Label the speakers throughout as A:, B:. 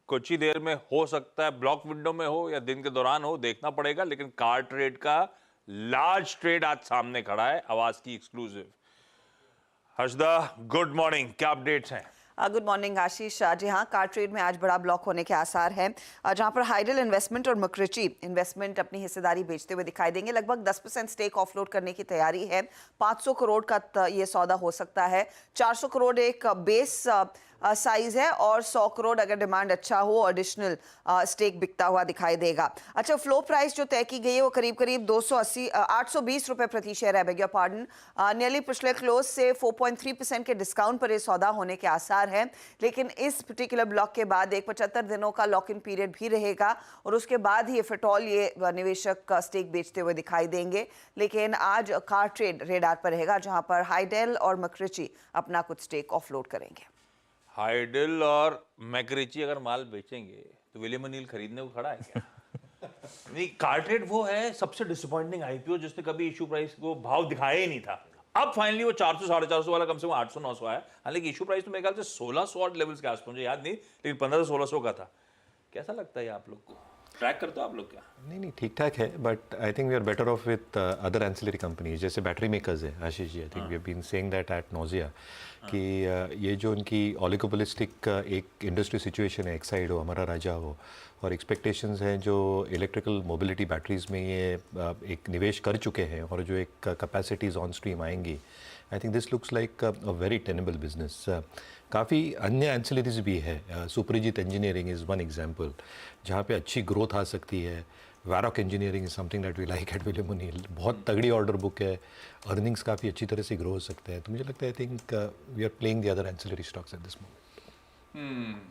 A: कुछ ही देर में हो सकता है ब्लॉक विंडो में हो या दिन के दौरान हो, देखना पड़ेगा। लेकिन कार ट्रेड का लार्ज ट्रेड आज सामने खड़ा है, आवाज की एक्सक्लूसिव। हर्षदा, गुड मॉर्निंग, क्या अपडेट्स हैं?
B: गुड मॉर्निंग आशीष। जी हाँ, कार ट्रेड में आज बड़ा ब्लॉक होने के आसार हैं, जहां पर हाइडल इन्वेस्टमेंट और मक्रिची इन्वेस्टमेंट अपनी हिस्सेदारी बेचते हुए दिखाई देंगे। लगभग 10% स्टेक ऑफलोड करने की तैयारी है। 500 करोड़ का ये सौदा हो सकता है। 400 करोड़ एक बेस साइज है और 100 करोड़ अगर डिमांड अच्छा हो एडिशनल स्टेक बिकता हुआ दिखाई देगा। अच्छा, फ्लो प्राइस जो तय की गई है वो करीब करीब 820 रुपए प्रति शेयर है, बेग योर पार्डन। नियरली पिछले क्लोज से 4.3% के डिस्काउंट पर ये सौदा होने के आसार है। लेकिन इस पर्टिकुलर ब्लॉक के बाद एक 75 दिनों का लॉक इन पीरियड भी रहेगा और उसके बाद ही फिटॉल ये निवेशक स्टेक बेचते हुए दिखाई देंगे। लेकिन आज कार ट्रेड रेडार पर रहेगा, जहां पर हाइडेल और मक्रिची अपना कुछ स्टेक ऑफलोड करेंगे।
A: हाइडल और मैक्रिची अगर माल बेचेंगे तो विलियम अनील खरीदने को खड़ा है क्या? नहीं, कार ट्रेड वो है सबसे डिसअपॉइंटिंग आईपीओ जिसने कभी इशू प्राइस को भाव दिखाया ही नहीं था। अब फाइनली वो 400 450 वाला कम से कम 800 900 आया। हालांकि इशू प्राइस तो मेरे ख्याल से 1600 लेवल्स के आसपास, मुझे याद नहीं, लेकिन 1500 1600 का था। कैसा लगता है आप लोग को? ट्रैक करते हो आप लोग क्या?
C: नहीं, ठीक ठाक है, but I think we are better off with other ancillary companies, जैसे बैटरी मेकर्स है Ashish ji. I think we have been saying that at नोजिया कि ये जो उनकी ओलिगोपोलिस्टिक एक इंडस्ट्री सिचुएशन है, एक साइड हो हमारा राजा हो, और एक्सपेक्टेशंस हैं जो इलेक्ट्रिकल मोबिलिटी बैटरीज में ये एक निवेश कर चुके हैं और जो एक कैपेसिटीज ऑन स्ट्रीम आएंगी, I think this looks like a very tenable business. काफ़ी अन्य एंसिलरीज भी है। Suprajit engineering is one example जहाँ पे अच्छी ग्रोथ आ सकती है। Varroc engineering is something that we like at William O'Neil. बहुत तगड़ी ऑर्डर बुक है, अर्निंग्स काफ़ी अच्छी तरह से ग्रो हो सकते हैं। तो मुझे लगता है I think we are playing the other ancillary stocks at this moment.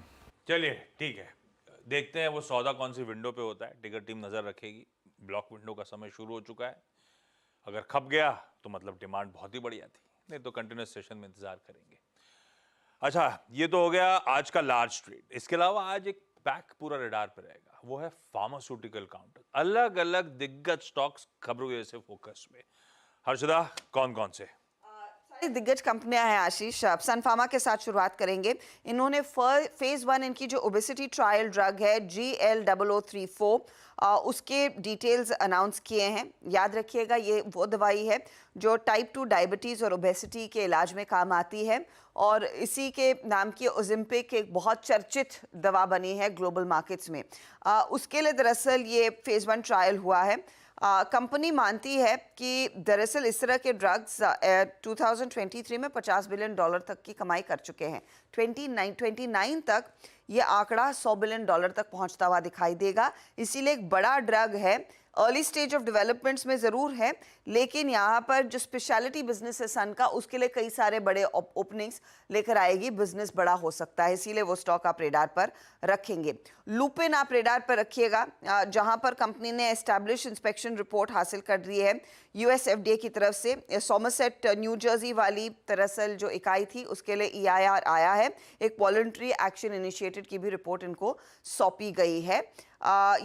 A: चलिए ठीक है, देखते हैं वो सौदा कौन सी विंडो पे होता है। टिकर टीम नजर रखेगी। ब्लॉक विंडो का समय शुरू हो चुका है। अगर खप गया तो मतलब डिमांड बहुत ही बढ़िया थी, नहीं तो कंटिन्यूस सेशन में इंतजार करेंगे। अच्छा, ये तो हो गया आज का लार्ज ट्रेड। इसके अलावा आज एक पैक पूरा रडार पे रहेगा, वो है फार्मास्यूटिकल काउंटर। अलग अलग दिग्गज स्टॉक्स खबरों से फोकस में। हर्षदा, कौन कौन से?
B: सारी दिग्गज कंपनियां हैं आशीष। सन फार्मा के साथ शुरुआत करेंगे। इन्होंने फेज 1 इनकी जो ओबेसिटी ट्रायल ड्रग है GL0034, उसके डिटेल्स अनाउंस किए हैं। याद रखिएगा, ये वो दवाई है जो टाइप 2 डायबिटीज़ और ओबेसिटी के इलाज में काम आती है और इसी के नाम की ओजिम्पिक एक बहुत चर्चित दवा बनी है ग्लोबल मार्केट्स में। उसके लिए दरअसल ये फेज 1 ट्रायल हुआ है। कंपनी मानती है कि दरअसल इस तरह के ड्रग्स 2023 में $50 बिलियन तक की कमाई कर चुके हैं। 2029 तक ये आंकड़ा $100 बिलियन तक पहुंचता हुआ दिखाई देगा। इसीलिए एक बड़ा ड्रग है। अर्ली स्टेज ऑफ डेवलपमेंट्स में ज़रूर है, लेकिन यहाँ पर जो स्पेशलिटी बिजनेस है सन का, उसके लिए कई सारे बड़े ओपनिंग्स लेकर आएगी। बिजनेस बड़ा हो सकता है, इसीलिए वो स्टॉक आप रेडार पर रखेंगे। लुपिन आप रेडार पर रखिएगा, जहाँ पर कंपनी ने एस्टैब्लिश इंस्पेक्शन रिपोर्ट हासिल कर ली है US FDA की तरफ से। सोमरसेट न्यू जर्सी वाली दरअसल जो इकाई थी उसके लिए EIR आया है। एक वॉलंटरी एक्शन इनिशिएटेड की भी रिपोर्ट इनको सौंपी गई है।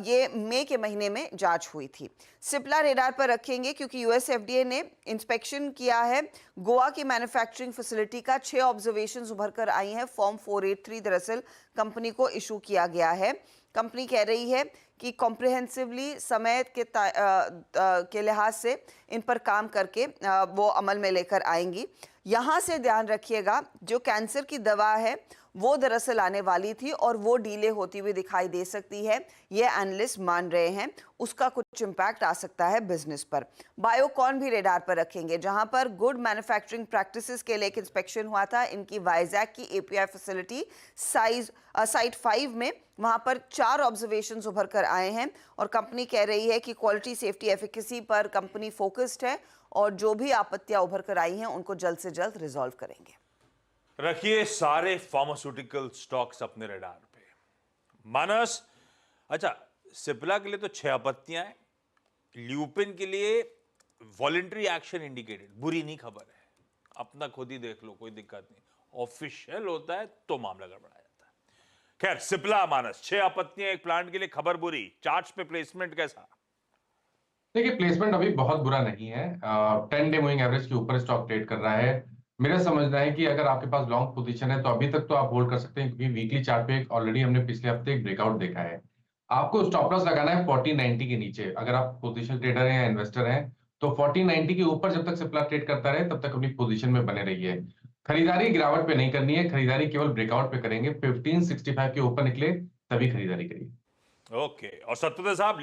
B: ये मई के महीने में जांच हुई थी। सिप्ला रेडार पर रखेंगे क्योंकि US FDA ने इंस्पेक्शन किया है गोवा की मैन्युफैक्चरिंग फैसिलिटी का। 6 ऑब्जर्वेशंस उभर कर आई हैं। फॉर्म 483 दरअसल कंपनी को इशू किया गया है। कंपनी कह रही है कि कॉम्प्रिहेंसिवली समय के लिहाज से इन पर काम करके वो अमल में लेकर आएंगी। यहाँ से ध्यान रखिएगा, जो कैंसर की दवा है वो दरअसल आने वाली थी और वो डीले होती हुई दिखाई दे सकती है, ये एनालिस्ट मान रहे हैं। उसका कुछ इम्पैक्ट आ सकता है बिजनेस पर। बायोकॉन भी रेडार पर रखेंगे, जहां पर गुड मैन्युफैक्चरिंग प्रैक्टिसेस के लिए एक इंस्पेक्शन हुआ था इनकी वाइजैक की API फैसिलिटी साइट 5 में। वहां पर 4 ऑब्जर्वेशंस उभर कर आए हैं और कंपनी कह रही है कि क्वालिटी, सेफ्टी, एफिकेसी पर कंपनी फोकस्ड है और जो भी आपत्तियां उभर कर आई हैं उनको जल्द से जल्द रिजॉल्व करेंगे।
A: रखिए सारे फार्मास्यूटिकल स्टॉक्स अपने रडार पे। मानस, अच्छा, सिप्ला के लिए तो 6 आपत्तियां हैं। ल्यूपिन के लिए वॉलंटरी एक्शन इंडिकेटेड, बुरी नहीं खबर है, अपना खुद ही देख लो, कोई दिक्कत नहीं। ऑफिशियल होता है तो मामला गड़बड़ा जाता है। खैर, सिप्ला मानस 6 आपत्तियां एक प्लांट के लिए, खबर बुरी। चार्ट्स पे प्लेसमेंट कैसा?
D: देखिए, प्लेसमेंट अभी बहुत बुरा नहीं है। 10 डे मूविंग एवरेज के ऊपर स्टॉक ट्रेड कर रहा है। मेरा समझना है कि अगर आपके पास लॉन्ग पोजीशन है तो अभी तक तो आप होल्ड कर सकते हैं, क्योंकि वीकली चार्ट पे ऑलरेडी हमने पिछले हफ्ते एक ब्रेकआउट देखा है। आपको स्टॉप लॉस लगाना है 4090 के नीचे। अगर आप पोजीशन ट्रेडर हैं या इन्वेस्टर हैं तो 4090 के ऊपर जब तक सप्लाई ट्रेड करता रहे तब तक अपनी पोजीशन में बने रहिए। खरीदारी गिरावट पे नहीं करनी है, खरीदारी केवल ब्रेकआउट पे करेंगे। 1565 के ऊपर निकले तभी खरीदारी करिए।
A: ओके, और सत्यदेव साहब